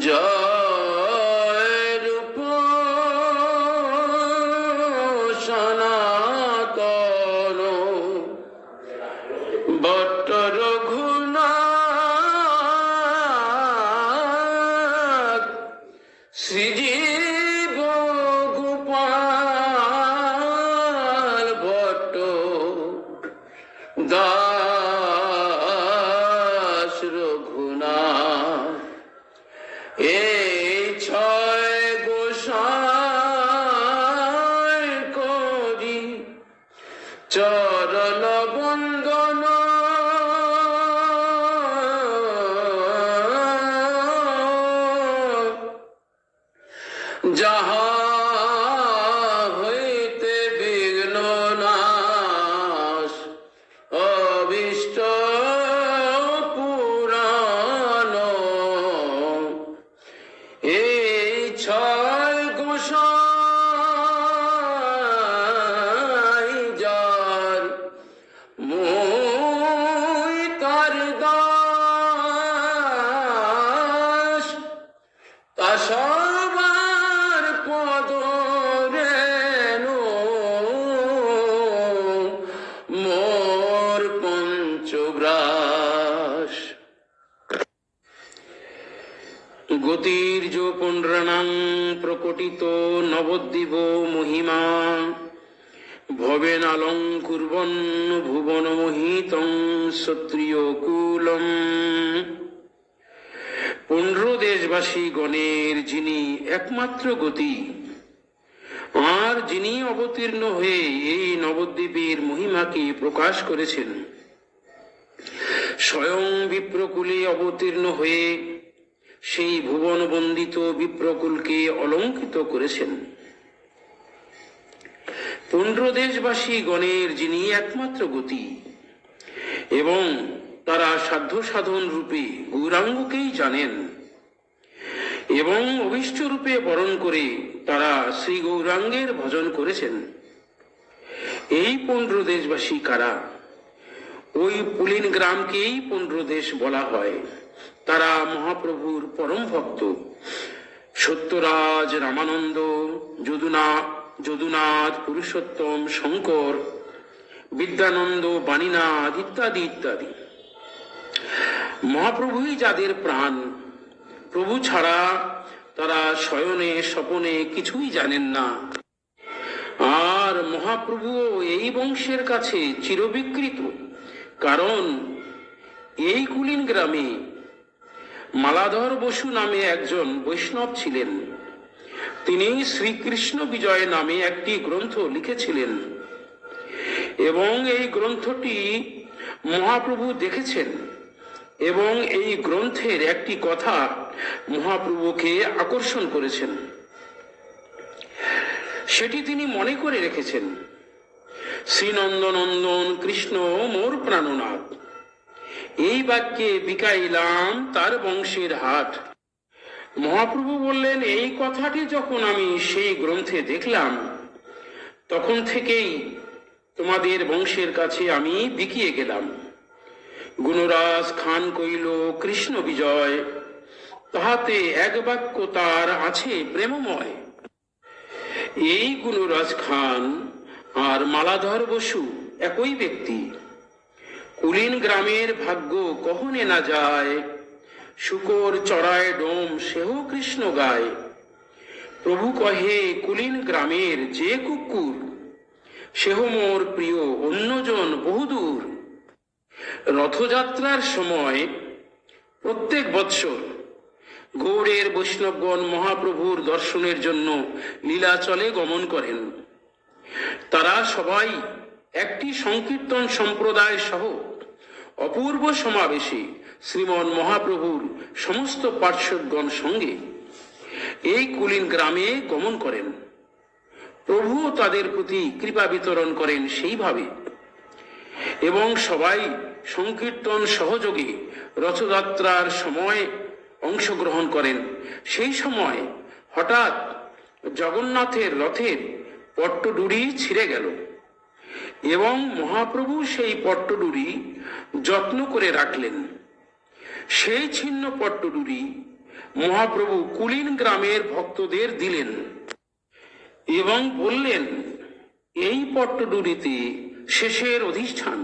জয় রূপ সনাতন বট্ট রঘুনাথ শ্রীজীব গোপাল ভট্ট দাস রঘুনাথ এই ছয় গোসাই করি চরণ বন্দন যাহা হইতে বিঘ্ন নাশ অবিষ্ট পুরাণ এই ছয় গোসাই যার মুই তার দাস তা সবার পদ রেণু মোর পঞ্চগ্রাস গতির্য পুণ্ড্রাণাং প্রকটিত নবদ্বীপ মহিমা ভবেনালং কুর্বন ভুবন মোহিতং ক্ষত্রিয় কুলম। পুণ্ড্র দেশবাসী গণের যিনি একমাত্র গতি আর যিনি অবতীর্ণ হয়ে এই নবদ্বীপের মহিমাকে প্রকাশ করেছেন, স্বয়ং বিপ্রকুলে অবতীর্ণ হয়ে সেই ভুবন বন্দিত বিপ্রকুলকে অলঙ্কৃত করেছেন। পুণ্ড্র দেশবাসী গণের যিনি একমাত্র গতি এবং তারা সাধ্য সাধন রূপে গৌরাঙ্গকেই জানেন এবং অভীষ্ট রূপে বরণ করে তারা শ্রী গৌরাঙ্গের ভজন করেছেন। এই পুণ্ড্র দেশবাসী কারা? ওই পুলিন গ্রামকেই পুণ্ড্র দেশ বলা হয়। তারা মহাপ্রভুর পরম ভক্ত সত্যরাজ, রামানন্দ, যদুনাথ, পুরুষোত্তম, শঙ্কর, বিদ্যানন্দ, বাণীনাথ ইত্যাদি ইত্যাদি। মহাপ্রভুই যাদের প্রাণ। প্রভু ছাড়া তারা শয়নে স্বপনে কিছুই জানেন না। আর মহাপ্রভু এই বংশের কাছে চিরবিকৃত, কারণ এই কুলিন গ্রামে মালাধর বসু নামে একজন বৈষ্ণব ছিলেন। তিনি শ্রীকৃষ্ণ বিজয় নামে একটি গ্রন্থ লিখেছিলেন এবং এই গ্রন্থটি মহাপ্রভু দেখেছেন এবং এই গ্রন্থের একটি কথা মহাপ্রভুকে আকর্ষণ করেছেন। সেটি তিনি মনে করে রেখেছেন, শ্রীনন্দনন্দন কৃষ্ণ মোর প্রাণনাথ, এই বাক্যে বিকাইলাম তার বংশের হাট। মহাপ্রভু বললেন, এই কথাটি যখন আমি সেই গ্রন্থে দেখলাম, তখন থেকেই তোমাদের বংশের কাছে আমি বিকিয়ে গেলাম। গুণরাজ খান কইল কৃষ্ণ বিজয়, তাহাতে এক বাক্য তার আছে প্রেমময়। এই গুণরাজ খান আর মালাধর বসু একই ব্যক্তি। কুলিন গ্রামের ভাগ্য কহনে না যায়, শুকর চড়ায় ডোম সেও কৃষ্ণ গায়। প্রভু কহে কুলিন গ্রামের যে কুকুর, সেহ মোর প্রিয় অন্যজন বহুদূর। রথযাত্রার সময় প্রত্যেক বৎসর গৌড়ের বৈষ্ণবগণ মহাপ্রভুর দর্শনের জন্য লীলাচলে গমন করেন। তারা সবাই একটি সংকীর্তন সম্প্রদায় সহ অপূর্ব সমাবেশে শ্রীমন মহাপ্রভুর সমস্ত পার্শ্বদগণ সঙ্গে এই কুলিন গ্রামে গমন করেন। প্রভু তাদের প্রতি কৃপা বিতরণ করেন সেইভাবে, এবং সবাই সংকীর্তন সহযোগে রথযাত্রার সময় অংশগ্রহণ করেন। সেই সময় হঠাৎ জগন্নাথের রথের পট্টডুরি ছিঁড়ে গেল এবং মহাপ্রভু সেই পট্টডুরি যত্ন করে রাখলেন। সেই ছিন্ন পট্টডুরি মহাপ্রভু কুলীন গ্রামের ভক্তদের দিলেন এবং বললেন, এই পট্টডুরিতে শেষের অধিষ্ঠান।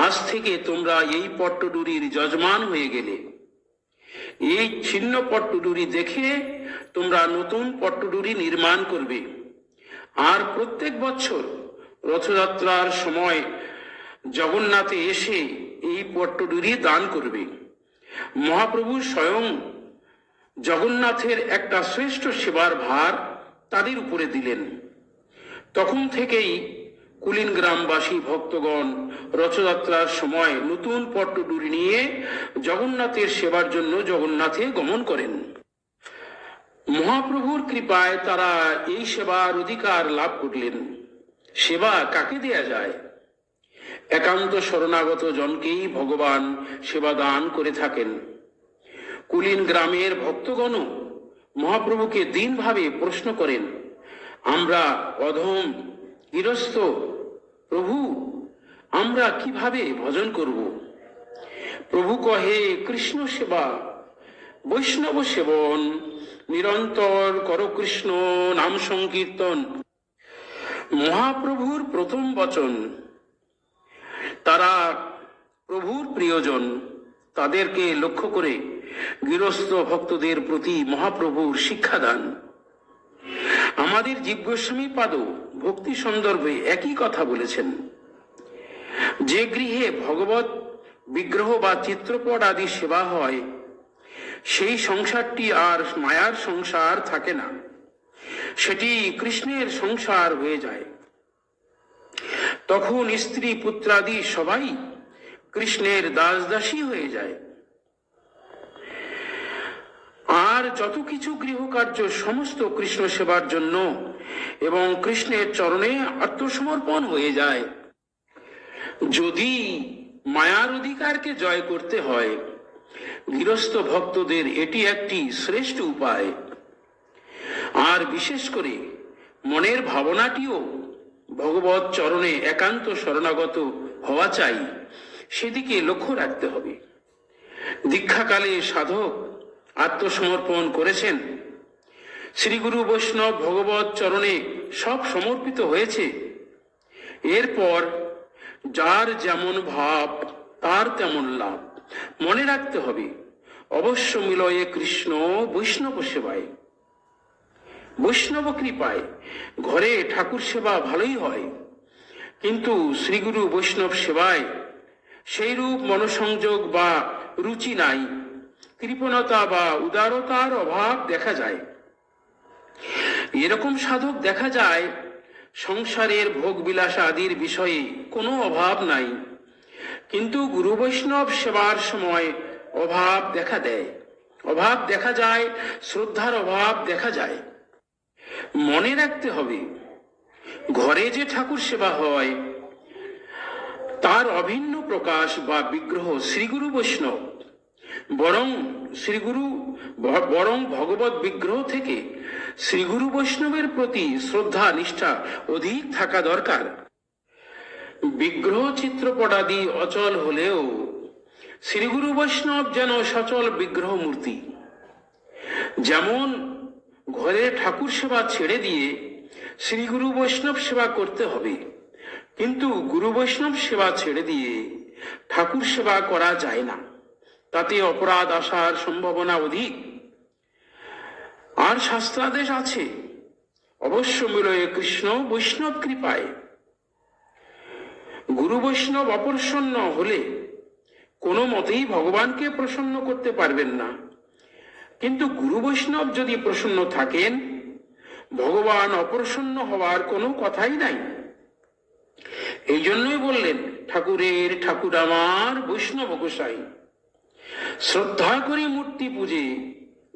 আজ থেকে তোমরা এই পট্টডুরির যজমান হয়ে গেলে। এই ছিন্ন পট্টডুরি দেখে তোমরা নতুন পট্টডুরি নির্মাণ করবে, আর প্রত্যেক বছর রথযাত্রার সময় জগন্নাথে এসে এই পট্টডুরি দান করবে। মহাপ্রভু স্বয়ং জগন্নাথের একটা শ্রেষ্ঠ সেবার ভার তাদের উপরে দিলেন। তখন থেকেই কুলীন গ্রামবাসী ভক্তগণ রথযাত্রার সময় নতুন পট্টডুরি নিয়ে জগন্নাথের সেবার জন্য জগন্নাথে গমন করেন। মহাপ্রভুর কৃপায় তারা এই সেবার অধিকার লাভ করলেন। সেবা কাকে দেয়া যায়? একান্ত শরণাগত জনকেই ভগবান সেবা দান করে থাকেন। কুলীন গ্রামের ভক্তগণ মহাপ্রভুকে দীনভাবে প্রশ্ন করেন, আমরা অধম গৃহস্থ, প্রভু আমরা কিভাবে ভজন করব? প্রভু কহে, কৃষ্ণ সেবা বৈষ্ণব সেবন, নিরন্তর কর কৃষ্ণ নাম সংকীর্তন। মহাপ্রভুর প্রথম বচন। তারা প্রভুর প্রিয়জন, তাদেরকে লক্ষ্য করে গৃহস্থ ভক্তদের প্রতি মহাপ্রভুর শিক্ষাদান। আমাদের জীব গোস্বামী পাদ ভক্তি সন্দর্ভে একই কথা বলেছেন। যে গৃহে ভগবত বিগ্রহ বা চিত্রপট আদি সেবা হয়, সেই সংসারটি আর মায়ার সংসার থাকে না, সেটি কৃষ্ণের সংসার হয়ে যায়। তখন স্ত্রী পুত্রাদি সবাই কৃষ্ণের দাস দাসী হয়ে যায়। আর যত কিছু গৃহকার্য সমস্ত কৃষ্ণ সেবার জন্য এবং কৃষ্ণের চরণে আত্মসমর্পণ হয়ে যায়। যদি মায়ার অধিকারকে জয় করতে হয়, গৃহস্থ ভক্তদের এটি একটি শ্রেষ্ঠ উপায়। আর বিশেষ করে মনের ভাবনাটিও ভগবত চরণে একান্ত শরণাগত হওয়া চাই, সেদিকে লক্ষ্য রাখতে হবে। দীক্ষাকালে সাধক আত্মসমর্পণ করেছেন, শ্রীগুরু বৈষ্ণব ভগবত চরণে সব সমর্পিত হয়েছে। এরপর যার যেমন ভাব তার তেমন লাভ। মনে রাখতে হবে, অবশ্য মিলয়ে কৃষ্ণ বৈষ্ণব সেবায়। বৈষ্ণব কৃপায় ঘরে ঠাকুর সেবা ভালোই হয়, কিন্তু শ্রীগুরু বৈষ্ণব সেবায় সেই রূপ মনোসংযোগ বা রুচি নাই, কৃপণতা বা উদারতার অভাব দেখা যায়। এরকম সাধক দেখা যায় সংসারের ভোগ বিলাস আদির বিষয়ে কোনো অভাব নাই, কিন্তু গুরু বৈষ্ণব সেবার সময় অভাব দেখা দেয়, অভাব দেখা যায়, শ্রদ্ধার অভাব দেখা যায়। মনে রাখতে হবে, ঘরে যে ঠাকুর সেবা হয় তার অভিন্ন প্রকাশ বা বিগ্রহ শ্রীগুরু বৈষ্ণব, বরং ভগবত বিগ্রহ থেকে শ্রীগুরু বৈষ্ণবের প্রতি শ্রদ্ধা নিষ্ঠা অধিক থাকা দরকার। বিগ্রহ চিত্রপটাদি অচল হলেও শ্রীগুরু বৈষ্ণব যেন সচল বিগ্রহ মূর্তি। যেমন ঘরে ঠাকুর সেবা ছেড়ে দিয়ে শ্রীগুরু বৈষ্ণব সেবা করতে হবে, কিন্তু গুরু বৈষ্ণব সেবা ছেড়ে দিয়ে ঠাকুর সেবা করা যায় না, তাতে অপরাধ আসার সম্ভাবনা অধিক। আর শাস্ত্রাদেশ আছে, অবশ্য মিলয়ে কৃষ্ণ বৈষ্ণব কৃপায়। গুরু বৈষ্ণব অপ্রসন্ন হলে কোনো মতেই ভগবানকে প্রসন্ন করতে পারবেন না, কিন্তু গুরু বৈষ্ণব যদি প্রসন্ন থাকেন, ভগবান অপ্রসন্ন হওয়ার কোনো কথাই নাই। এই জন্যই বললেন, ঠাকুরের ঠাকুর আমার বৈষ্ণব গোসাই। শ্রদ্ধা করে মূর্তি পূজে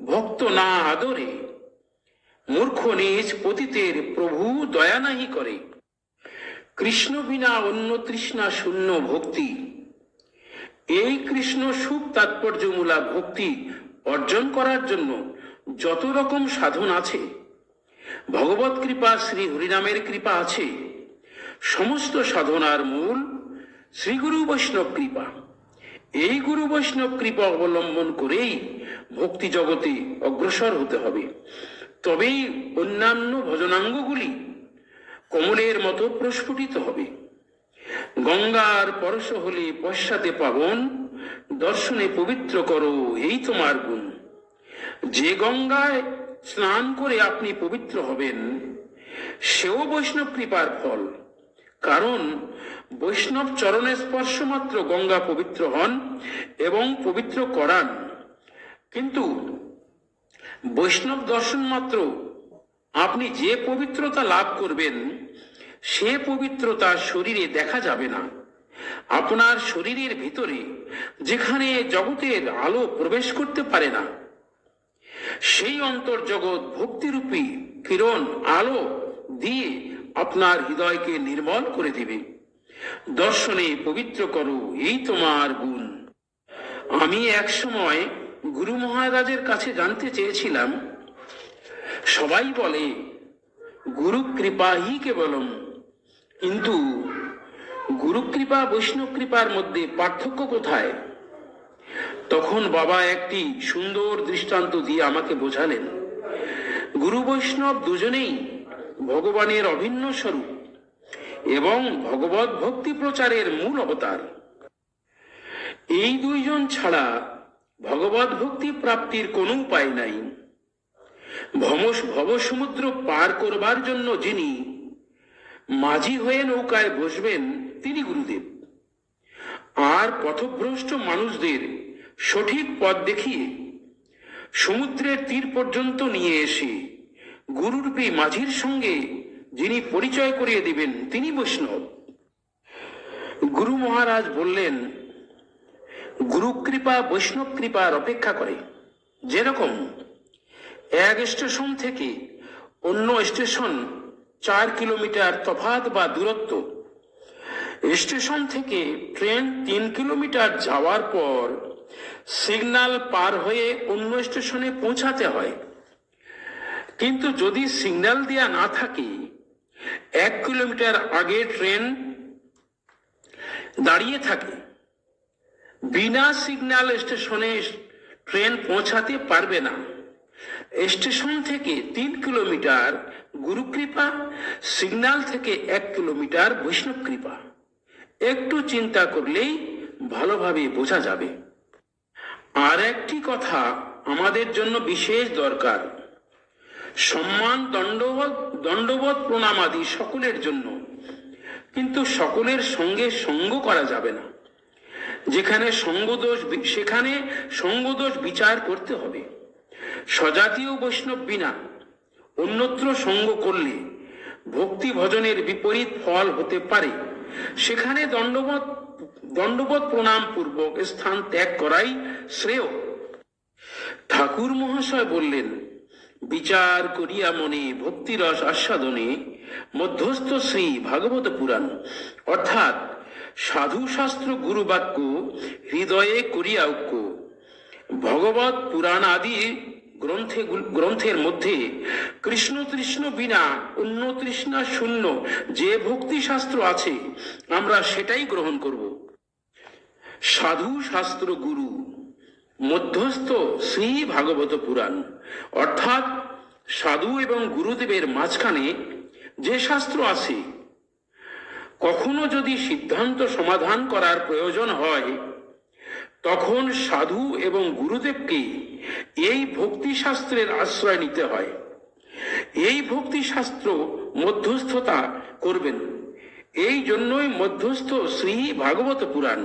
ভক্ত না আদরে, মূর্খ নিজ পতিতের প্রভু দয়া নাহি করে। কৃষ্ণ বিনা অন্য তৃষ্ণা শূন্য ভক্তি। এই কৃষ্ণ সুখ তাৎপর্যমূলক ভক্তি অর্জন করার জন্য যত রকম সাধন আছে, ভগবত কৃপা শ্রী হরিনামের কৃপা আছে। সমস্ত সাধনার মূল শ্রী গুরু বৈষ্ণব কৃপা। এই গুরু বৈষ্ণব কৃপা অবলম্বন করেই ভক্তি জগতে অগ্রসর হতে হবে। তবেই অন্যান্য ভজনাঙ্গগুলি কমলের মতো প্রস্ফুটিত হবে। গঙ্গার পরশ হলে পশ্চাতে পাবন, দর্শনে পবিত্র করো এই তোমার গুণ। যে গঙ্গায় স্নান করে আপনি পবিত্র হবেন, সেও বৈষ্ণব কৃপার ফল। কারণ বৈষ্ণব চরণের স্পর্শ মাত্র গঙ্গা পবিত্র হন এবং পবিত্র করান। কিন্তু বৈষ্ণব দর্শন মাত্র আপনি যে পবিত্রতা লাভ করবেন, সে পবিত্রতা শরীরে দেখা যাবে না। আপনার শরীরের ভিতরে যেখানে জগতের আলো প্রবেশ করতে পারে না, সেই অন্তর্জগৎ ভক্তিরূপী কিরণ আলো দিয়ে আপনার হৃদয়কে নির্মল করে দিবে। দর্শনে পবিত্র করো এই তোমার গুণ। আমি এক সময় গুরু মহারাজের কাছে জানতে চেয়েছিলাম, সবাই বলে গুরু কৃপা হি কেবলম, কিন্তু গুরু কৃপা বৈষ্ণব কৃপার মধ্যে পার্থক্য কোথায়? তখন বাবা একটি সুন্দর দৃষ্টান্ত দিয়ে আমাকে বোঝালেন, গুরু বৈষ্ণব দুজনেই ভগবানের অভিন্ন স্বরূপ এবং ভগবত ভক্তি প্রচারের মূল অবতার। এই দুইজন ছাড়া ভগবত ভক্তি প্রাপ্তির কোনো উপায় নাই। ভবসমুদ্র পার করবার জন্য যিনি মাঝি হয়ে নৌকায় বসবেন, তিনি গুরুদেব। আর পথভ্রষ্ট মানুষদের সঠিক পথ দেখিয়ে সমুদ্রের তীর পর্যন্ত নিয়ে এসে গুরুরূপী মাঝির সঙ্গে যিনি পরিচয় করিয়ে দিবেন, তিনি বৈষ্ণব। গুরু মহারাজ বললেন, গুরু কৃপা বৈষ্ণব কৃপার অপেক্ষা করে। যেরকম এক স্টেশন থেকে অন্য স্টেশন 4 কিলোমিটার তফাৎ বা দূরত্ব, স্টেশন থেকে ট্রেন 3 কিলোমিটার যাওয়ার পর সিগন্যাল পার হয়ে অন্য স্টেশনে পৌঁছাতে হয়। কিন্তু যদি সিগন্যাল দেয়া না থাকে, 1 কিলোমিটার আগে ট্রেন দাঁড়িয়ে থাকে, বিনা সিগন্যাল স্টেশনে ট্রেন পৌঁছাতে পারবে না। স্টেশন থেকে 3 কিলোমিটার গুরু কৃপা, সিগন্যাল থেকে 1 কিলোমিটার বৈষ্ণব কৃপা। একটু চিন্তা করলেই ভালোভাবে বোঝা যাবে। আর একটি কথা আমাদের জন্য বিশেষ দরকার, সম্মান দণ্ডবোধ প্রণাম আদি সকলের জন্য, কিন্তু সকলের সঙ্গে সঙ্গ করা যাবে না। যেখানে সঙ্গদোষ, সেখানে সঙ্গদোষ বিচার করতে হবে। স্বজাতীয় বৈষ্ণব বিনা অন্যত্র সঙ্গ করলে ভক্তি ভজনের বিপরীত ফল হতে পারে। সেখানে দণ্ডবোধ প্রণাম পূর্বক স্থান ত্যাগ করাই শ্রেয়। ঠাকুর মহাশয় বললেন, বিচার করিয়া মনে ভক্তিরস আস্বাদনে মধ্যস্থ শ্রী ভাগবত পুরাণ, অর্থাৎ সাধু শাস্ত্র গুরু বাক্য হৃদয়ে করিয়া ঐক্য। ভগবত পুরাণ আদি গ্রন্থের মধ্যে কৃষ্ণ তৃষ্ণ বিনা অন্য তৃষ্ণা শূন্য যে ভক্তি শাস্ত্র আছে, আমরা সেটাই গ্রহণ করব। সাধু শাস্ত্র গুরু মধ্যস্থ শ্রী ভাগবত পুরাণ, অর্থাৎ সাধু এবং গুরুদেবের মাঝখানে যে শাস্ত্র আছে, কখনো যদি সিদ্ধান্ত সমাধান করার প্রয়োজন হয়, তখন সাধু এবং গুরুদেবকে এই ভক্তি শাস্ত্রের আশ্রয় নিতে হয়। এই ভক্তি শাস্ত্র মধ্যস্থতা করবেন, এই জন্যই মধ্যস্থ শ্রী ভাগবত পুরাণ।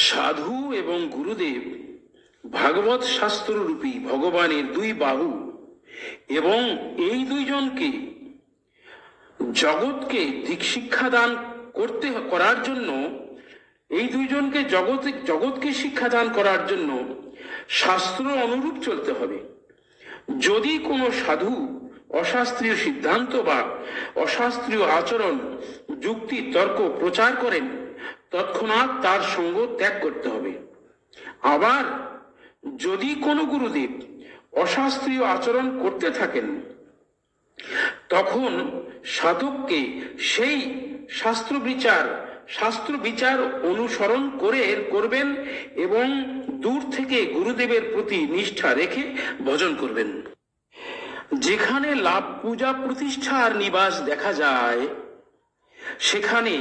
সাধু এবং গুরুদেব ভাগবত শাস্ত্র রূপী ভগবানের 2 বাহু, এবং এই দুইজনকে জগৎকে দিক শিক্ষা দান করার জন্য, এই দুইজনকে জগৎকে শিক্ষাদান করার জন্য শাস্ত্র অনুরূপ চলতে হবে। যদি কোনো সাধু অশাস্ত্রীয় সিদ্ধান্ত বা অশাস্ত্রীয় আচরণ, যুক্তি তর্ক প্রচার করেন, তৎক্ষণাৎ তার সঙ্গ ত্যাগ করতে হবে। আবার যদি কোনো গুরুদেব অশাস্ত্রীয় আচরণ করতে থাকেন, তখন সাধককে সেই শাস্ত্র বিচার শাস্ত্র বিচার অনুসরণ করবেন এবং দূর থেকে গুরুদেবের প্রতি নিষ্ঠা রেখে ভজন করবেন। যেখানে লাভ পূজা প্রতিষ্ঠার নিবাস দেখা যায় সেখানে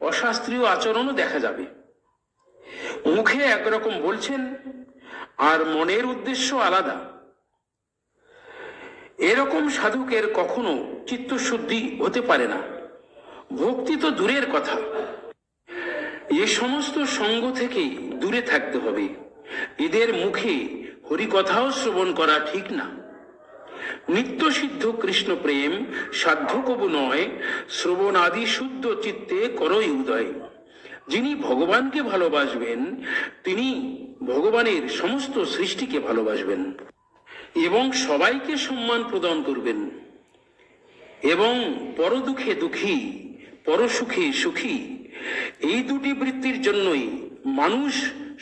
অশাস্ত্রীয় আচরণও দেখা যাবে। মুখে একরকম বলছেন আর মনের উদ্দেশ্য আলাদা। এরকম সাধকের কখনো চিত্তশুদ্ধি হতে পারে না, ভক্তি তো দূরের কথা। এ সমস্ত সঙ্গ থেকে দূরে থাকতে হবে। এদের মুখে হরিকথাও শ্রবণ করা ঠিক না। নিত্য সিদ্ধ কৃষ্ণ প্রেম সাধ্য কবু নয়, শ্রবণ আদি শুদ্ধ চিত্তে করই উদয়। যিনি ভগবানকে ভালোবাসবেন তিনি ভগবানের সমস্ত সৃষ্টিকে ভালোবাসবেন এবং সবাইকে সম্মান প্রদান করবেন এবং পরদুঃখে দুঃখী পরসুখে সুখী, এই দুটি বৃত্তির জন্যই মানুষ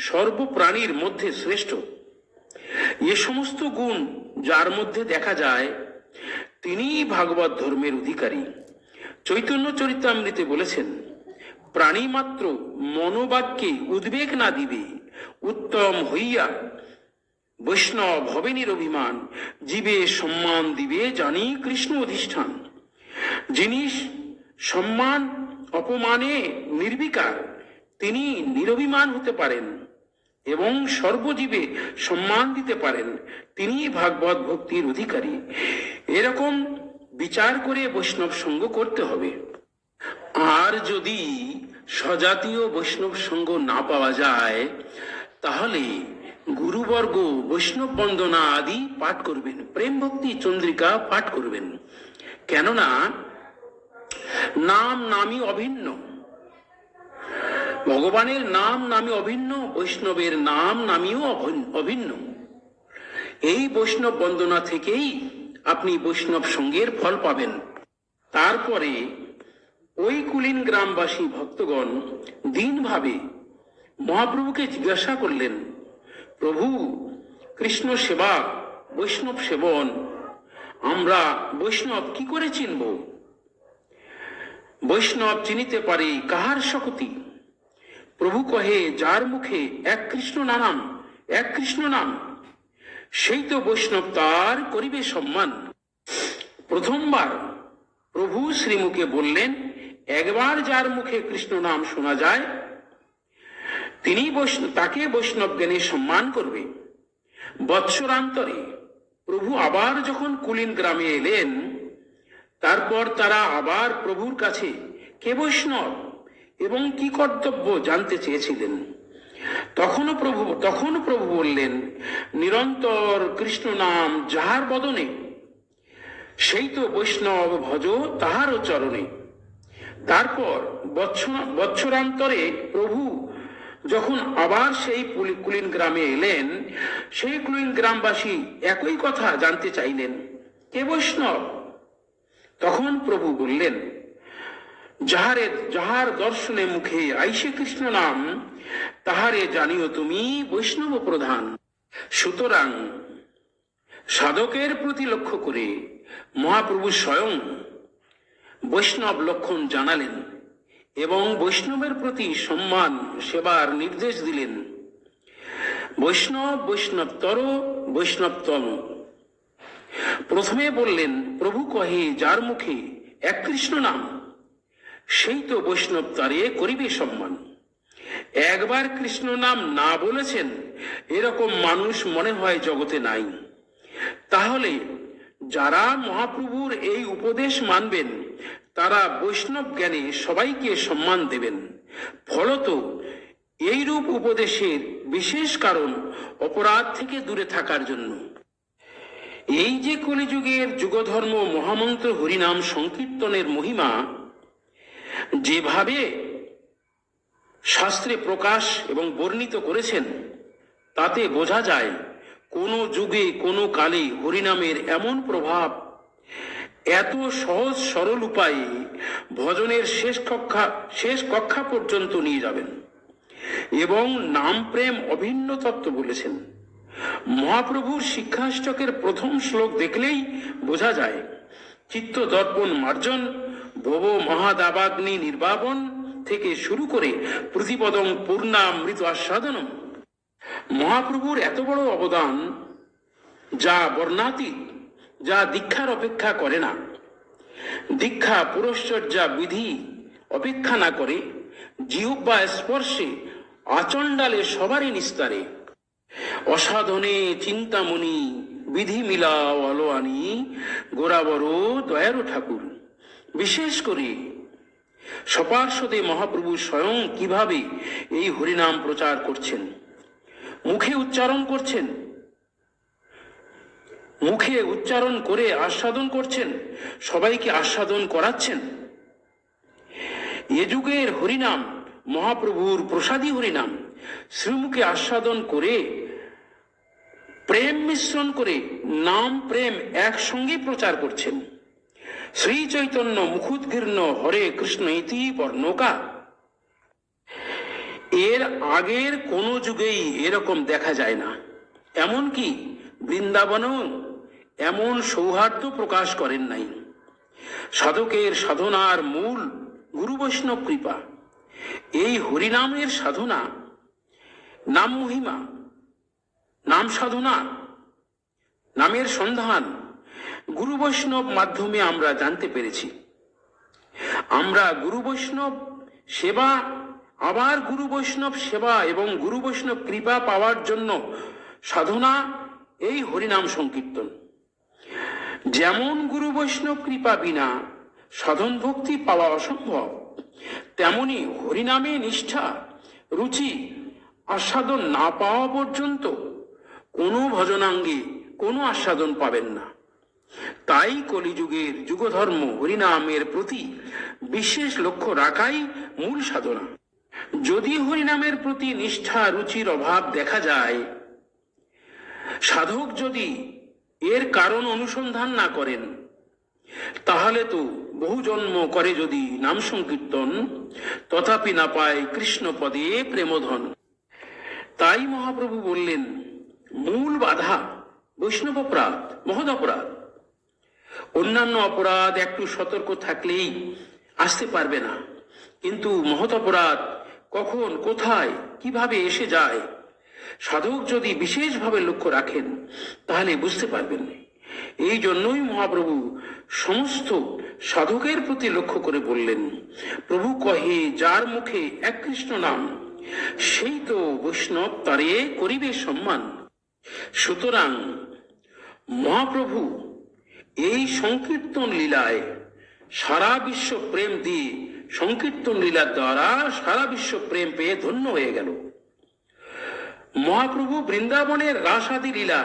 সর্বপ্রাণীর মধ্যে শ্রেষ্ঠ। এ সমস্ত গুণ যার মধ্যে দেখা যায় তিনিই ভাগবত ধর্মের অধিকারী। চৈতন্য চরিতামৃতে বলেছেন, প্রাণী মাত্র মনোবাক্যে উদ্বেগ না দিবে, উত্তম হইয়া বৈষ্ণব হবে নিরভিমান, জীবে সম্মান দিবে জানি কৃষ্ণ অধিষ্ঠান। যিনি সম্মান অপমানে নির্বিকার তিনি নিরভিমান হতে পারেন এবং সর্বজীবে সম্মান দিতে পারেন, তিনি ভাগবত ভক্তির অধিকারী। এরকম বিচার করে বৈষ্ণব সঙ্গ করতে হবে। আর যদি স্বজাতীয় বৈষ্ণব সঙ্গ না পাওয়া যায় তাহলে গুরুবর্গ বৈষ্ণব বন্দনা আদি পাঠ করবেন, প্রেম ভক্তি চন্দ্রিকা পাঠ করবেন। কেননা নাম নামই অভিন্ন, ভগবানের নাম নামই অভিন্ন, বৈষ্ণবের নাম নামীও অভিন্ন। এই বৈষ্ণব বন্দনা থেকেই আপনি বৈষ্ণব সঙ্গের ফল পাবেন। তারপরে ওই কুলীন গ্রামবাসী ভক্তগণ দীনভাবে মহাপ্রভুকে জিজ্ঞাসা করলেন, প্রভু, কৃষ্ণ সেবা বৈষ্ণব সেবন আমরা বৈষ্ণব কি করে চিনব? বৈষ্ণব চিনিতে পারে কাহার শক্তি? প্রভু কহে, যার মুখে এক কৃষ্ণ নাম, এক কৃষ্ণ নাম, সেই তো বৈষ্ণব তার করিবে সম্মান। প্রথমবার প্রভু শ্রীমুখে বললেন, একবার যার মুখে কৃষ্ণ নাম শোনা যায় তিনি তাকে বৈষ্ণব জ্ঞানে সম্মান করবে। বৎসরান্তরে প্রভু আবার যখন কুলীন গ্রামে এলেন তারপর তারা আবার প্রভুর কাছে কে বৈষ্ণব এবং কি কর্তব্য জানতে চেয়েছিলেন। তখন প্রভু বললেন, নিরন্তর কৃষ্ণ নাম যাহার বদনে সেই তো বৈষ্ণব ভজ তাহারও চরণে। তারপর বৎসরান্তরে প্রভু যখন আবার সেই কুলীন গ্রামে এলেন সেই কুলীন গ্রামবাসী একই কথা জানতে চাইলেন, কে বৈষ্ণব? তখন প্রভু বললেন, যাহার দর্শনে মুখে আইসে কৃষ্ণ নাম তাহারে জানিও তুমি বৈষ্ণব প্রধান। সুতরাং সাধকের প্রতি লক্ষ্য করে মহাপ্রভু স্বয়ং বৈষ্ণব লক্ষণ জানালেন এবং বৈষ্ণবের প্রতি সম্মান সেবার নির্দেশ দিলেন। বৈষ্ণব বৈষ্ণবতর বৈষ্ণবতম। প্রথমে বললেন, প্রভু কহে, যার মুখে এক কৃষ্ণ নাম সেই তো বৈষ্ণব তারে করিবে সম্মান। একবার কৃষ্ণ নাম না বলেছেন এরকম মানুষ মনে হয় জগতে নাই। তাহলে যারা মহাপ্রভুর এই উপদেশ মানবেন তারা বৈষ্ণব জ্ঞানে সবাইকে সম্মান দেবেন। ফলত এইরূপ উপদেশের বিশেষ কারণ অপরাধ থেকে দূরে থাকার জন্য। এই যে কলিযুগের যুগধর্ম মহামন্ত্র হরিনাম সংকীর্তনের মহিমা যেভাবে শাস্ত্রে প্রকাশ এবং বর্ণিত করেছেন তাতে বোঝা যায় কোন যুগে কোন কালে হরিনামের এমন প্রভাব এত সহজ সরল উপায়ে ভজনের শেষ কক্ষা পর্যন্ত নিয়ে যাবেন এবং নাম প্রেম অভিন্ন তত্ত্ব বলেছেন। মহাপ্রভুর শিক্ষাষ্টকের প্রথম শ্লোক দেখলেই বোঝা যায়, চিত্ত দর্পণ মার্জন, ভব মহাদাবাগ্নি নির্বাপন, থেকে শুরু করে প্রতিপদং পূর্ণামৃত আস্বাদনম। মহাপ্রভুর এত বড় অবদান যা বর্ণাতীত, যা দীক্ষার অপেক্ষা করে না, দীক্ষা পুরশ্চর্যা বিধি অপেক্ষা না করে, জিহ্বা স্পর্শে আচণ্ডালে সবারই নিস্তারে, অসাধনে চিন্তামণি বিধি মিলাও আলো আনি, গোরাবর দয়ারু ঠাকুর। বিশেষ করে সপার্শ্বদে মহাপ্রভু স্বয়ং কিভাবে এই হরিনাম প্রচার করছেন, মুখে উচ্চারণ করছেন, মুখে উচ্চারণ করে আস্বাদন করছেন, সবাইকে আস্বাদন করাচ্ছেন। এ যুগের হরিনাম মহাপ্রভুর প্রসাদী হরিনাম শ্রীমুখে আস্বাদন করে, প্রেম মিশ্রণ করে নাম প্রেম একসঙ্গে প্রচার করছেন। শ্রী চৈতন্য মুখোদ্গীর্ণ হরে কৃষ্ণ ইতি বর্ণকা। এর আগের কোন যুগেই এরকম দেখা যায় না। এমনকি বৃন্দাবনেও এমন সৌহার্দ্য প্রকাশ করেন নাই। সাধকের সাধনার মূল গুরু বৈষ্ণব কৃপা। এই হরিনামের সাধনা, নাম মহিমা, নাম সাধনা, নামের সন্ধান গুরু বৈষ্ণব মাধ্যমে আমরা জানতে পেরেছি। আমরা গুরু বৈষ্ণব সেবা, আবার গুরু বৈষ্ণব সেবা এবং গুরু বৈষ্ণব কৃপা পাওয়ার জন্য সাধনা এই হরিনাম সংকীর্তন। যেমন গুরু বৈষ্ণব কৃপা বিনা সাধন ভক্তি পাওয়া অসম্ভব, তেমনি হরিনামে নিষ্ঠা, রুচি, আস্বাদন না পাওয়া পর্যন্ত কোনো ভজনাঙ্গে কোনো আস্বাদন পাবেন না। তাই কলিযুগের যুগধর্ম হরিনামের প্রতি বিশেষ লক্ষ্য রাখাই মূল সাধনা। যদি হরিনামের প্রতি নিষ্ঠা রুচির অভাব দেখা যায়, সাধক যদি এর কারণ অনুসন্ধান না করেন, তাহলে তো বহু জন্ম করে যদি নাম সংকীর্তন, তথাপি না পায় কৃষ্ণ পদে প্রেমধন। তাই মহাপ্রভু বললেন, মূল বাধা বৈষ্ণব অপরাধ, মহৎ অপরাধ। অন্যান্য অপরাধ একটু সতর্ক থাকলেই আসতে পারবে না, কিন্তু মহৎ অপরাধ কখন, কোথায়, কিভাবে এসে যায়, সাধক যদি বিশেষভাবে লক্ষ্য রাখেন তাহলে বুঝতে পারবেন। এই জন্যই মহাপ্রভু সমস্ত সাধকের প্রতি লক্ষ্য করে বললেন, প্রভু কহে যার মুখে এক কৃষ্ণ নাম, সেই তো বৈষ্ণব তারে করিবে সম্মান। সুতরাং মহাপ্রভু এই সংকীর্তন লীলায় সারা বিশ্ব প্রেম দিয়ে, সংকীর্তন লীলার দ্বারা সারা বিশ্ব প্রেম পেয়ে ধন্য হয়ে গেল। মহাপ্রভু বৃন্দাবনের রাসাদি লীলা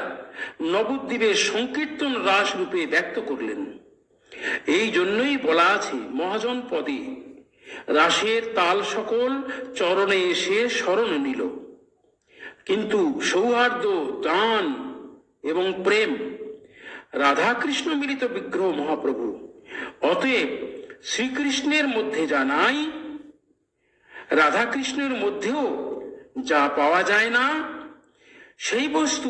নবদ্বীপের সংকীর্তন রাস রূপে ব্যক্ত করলেন। এই জন্যই বলা আছে, মহাজন পদে রাসের তাল সকল চরণে এসে শরণ নিল। কিন্তু সৌহার্দ্য, দান এবং প্রেম রাধাকৃষ্ণ মিলিত বিগ্রহ মহাপ্রভু। অতএব শ্রীকৃষ্ণের মধ্যে যা নাই, রাধাকৃষ্ণের মধ্যেও যা পাওয়া যায় না, সেই বস্তু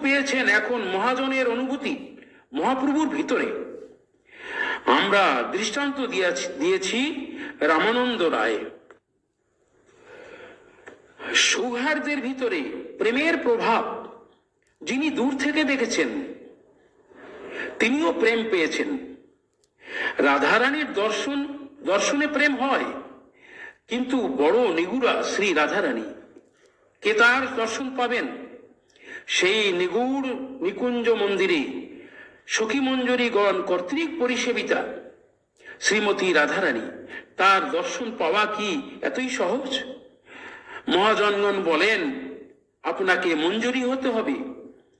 পেয়েছেন এখন মহাজনের অনুভূতি মহাপ্রভুর ভিতরে। আমরা দৃষ্টান্ত দিয়েছি রামানন্দ রায়। সৌহার্দ্যের ভিতরে প্রেমের প্রভাব যিনি দূর থেকে দেখেছেন, তিনিও প্রেম পেয়েছেন। রাধারানীর দর্শনে প্রেম হয়, কিন্তু বড় নিগুড়া শ্রী রাধারানী, কে তার দর্শন পাবেন? সেই নিগুড় নিকুঞ্জ মন্দিরে সখী মঞ্জরীগণ কর্তৃক পরিসেবিতা শ্রীমতী রাধারানী, তার দর্শন পাওয়া কি এতই সহজ? মহাজনগণ বলেন, আপনাকে মঞ্জুরি হতে হবে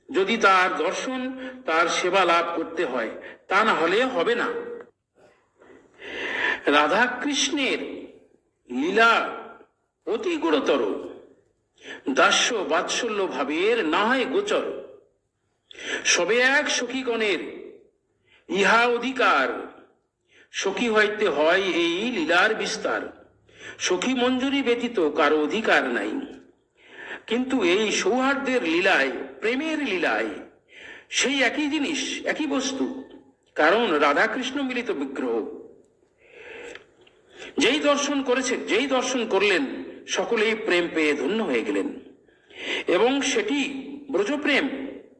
যদি তার দর্শন, তার সেবা লাভ করতে হয়, তা না হলে হবে না। রাধা কৃষ্ণের লীলা অতি গুরুতর, দাস্য বাৎসল্য ভাবের না হয় গোচর। সবে এক সখীগণের ইহা অধিকার, সখী হইতে হয় এই লীলার বিস্তার। সখী মঞ্জুরি ব্যতীত কারো অধিকার নাই। কিন্তু এই সৌহার্দ্যের লীলায়, প্রেমের লীলায় সেই একই জিনিস, একই বস্তু, কারণ রাধাকৃষ্ণ মিলিত বিগ্রহ। যেই দর্শন করলেন সকলেই প্রেম পেয়ে ধন্য হয়ে গেলেন। এবং সেটি ব্রজপ্রেম,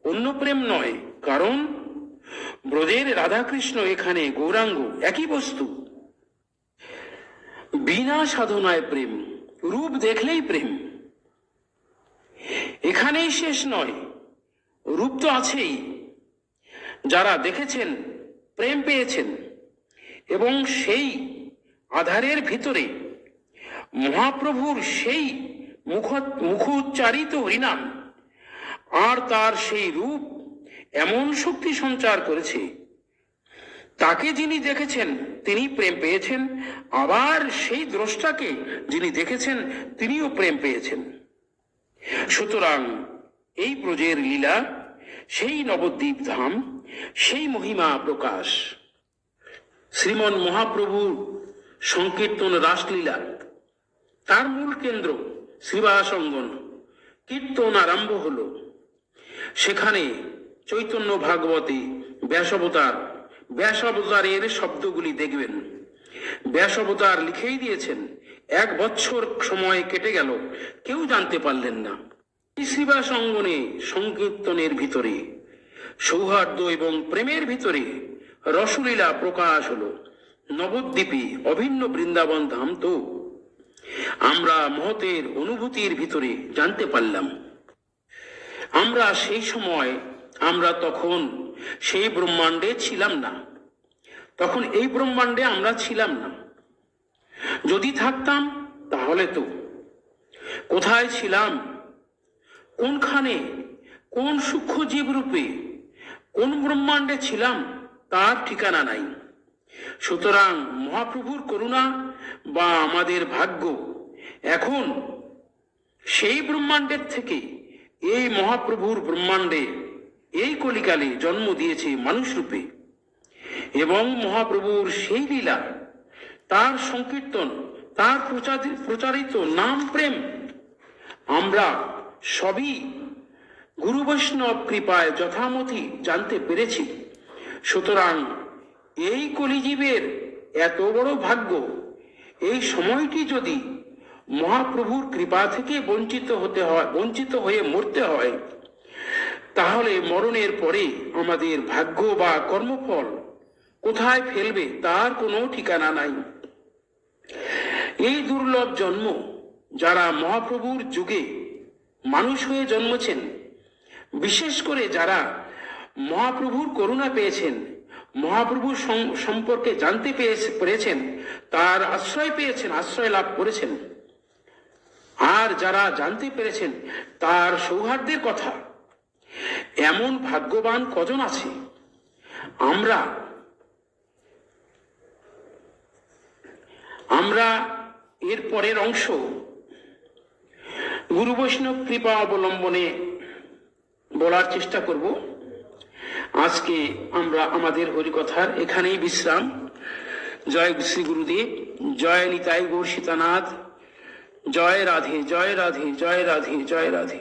অন্য প্রেম নয়। কারণ ব্রজের রাধাকৃষ্ণ, এখানে গৌরাঙ্গ, একই বস্তু। বিনা সাধনায় প্রেম, রূপ দেখলেই প্রেম। এখানেই শেষ নয়, রূপ তো আছেই। যারা দেখেছেন প্রেম পেয়েছেন, এবং সেই আধারের ভিতরে মহাপ্রভুর সেই মুখোচ্চারিত হরিনাম আর তার সেই রূপ এমন শক্তি সঞ্চার করেছে, তাকে যিনি দেখেছেন তিনি প্রেম পেয়েছেন, আবার সেই দ্রষ্টাকে যিনি দেখেছেন তিনিও প্রেম পেয়েছেন। সুতরাং এই ব্রজের লীলা, সেই নবদ্বীপ ধাম, সেই মহিমা প্রকাশ। শ্রীমন মহাপ্রভুর সংকীর্তন রাসলীলা, তার মূল কেন্দ্র শ্রীবাস অঙ্গন। কীর্তন আরম্ভ হলো। সেখানে চৈতন্য ভাগবতে ব্যাসাবতারের শব্দগুলি দেখবেন। ব্যাসাবতার লিখেই দিয়েছেন, 1 বছর সময় কেটে গেল, কেউ জানতে পারলেন না। শ্রীবাস অঙ্গনে সংকীর্তনের ভিতরে সৌহার্দ্য এবং প্রেমের ভিতরে রসলীলা প্রকাশ হলো। নবদ্বীপে অভিন্ন বৃন্দাবন ধাম তো আমরা মহতের অনুভূতির ভিতরে জানতে পারলাম। আমরা তখন সেই ব্রহ্মাণ্ডে ছিলাম না। তখন এই ব্রহ্মাণ্ডে আমরা ছিলাম না। যদি থাকতাম তাহলে তো কোথায় ছিলাম, কোনখানে, কোন সূক্ষ্ম জীব রূপে, কোন ব্রহ্মাণ্ডে ছিলাম তার ঠিকানা নাই। সুতরাং মহাপ্রভুর করুণা বা আমাদের ভাগ্য, এখন সেই ব্রহ্মাণ্ডের থেকে এই মহাপ্রভুর ব্রহ্মাণ্ডে এই কলিকালে জন্ম দিয়েছে মানুষ রূপে। এবং মহাপ্রভুর সেই লীলা, তার সংকীর্তন, তার প্রচারিত নাম প্রেম আমরা সবই গুরু বৈষ্ণব কৃপায় যথামতি জানতে পেরেছি। সুতরাং এই কলিজীবের এত বড় ভাগ্য, এই সময়টি যদি মহাপ্রভুর কৃপা থেকে বঞ্চিত হয়ে মরতে হয়, তাহলে মরণের পরে আমাদের ভাগ্য বা কর্মফল কোথায় ফেলবে তার কোনো ঠিকানা নাই। এই দুর্লভ জন্ম, যারা মহাপ্রভুর যুগে মানুষ হয়ে জন্মেছেন, বিশেষ করে যারা মহাপ্রভুর করুণা পেয়েছেন, মহাপ্রভুর সম্পর্কে জানতে পেরেছেন, তার আশ্রয় লাভ করেছেন, আর যারা জানতে পেরেছেন তার সৌহার্দ্যের কথা, এমন ভাগ্যবান কজন আছে? আমরা এর পরের অংশ গুরু বৈষ্ণব কৃপা অবলম্বনে বলার চেষ্টা করব। আজকে আমরা আমাদের হরিকথার এখানেই বিশ্রাম। জয় শ্রী গুরুদেব, জয় নিতাই গৌর সীতানাথ, জয় রাধে, জয় রাধে, জয় রাধে, জয় রাধে।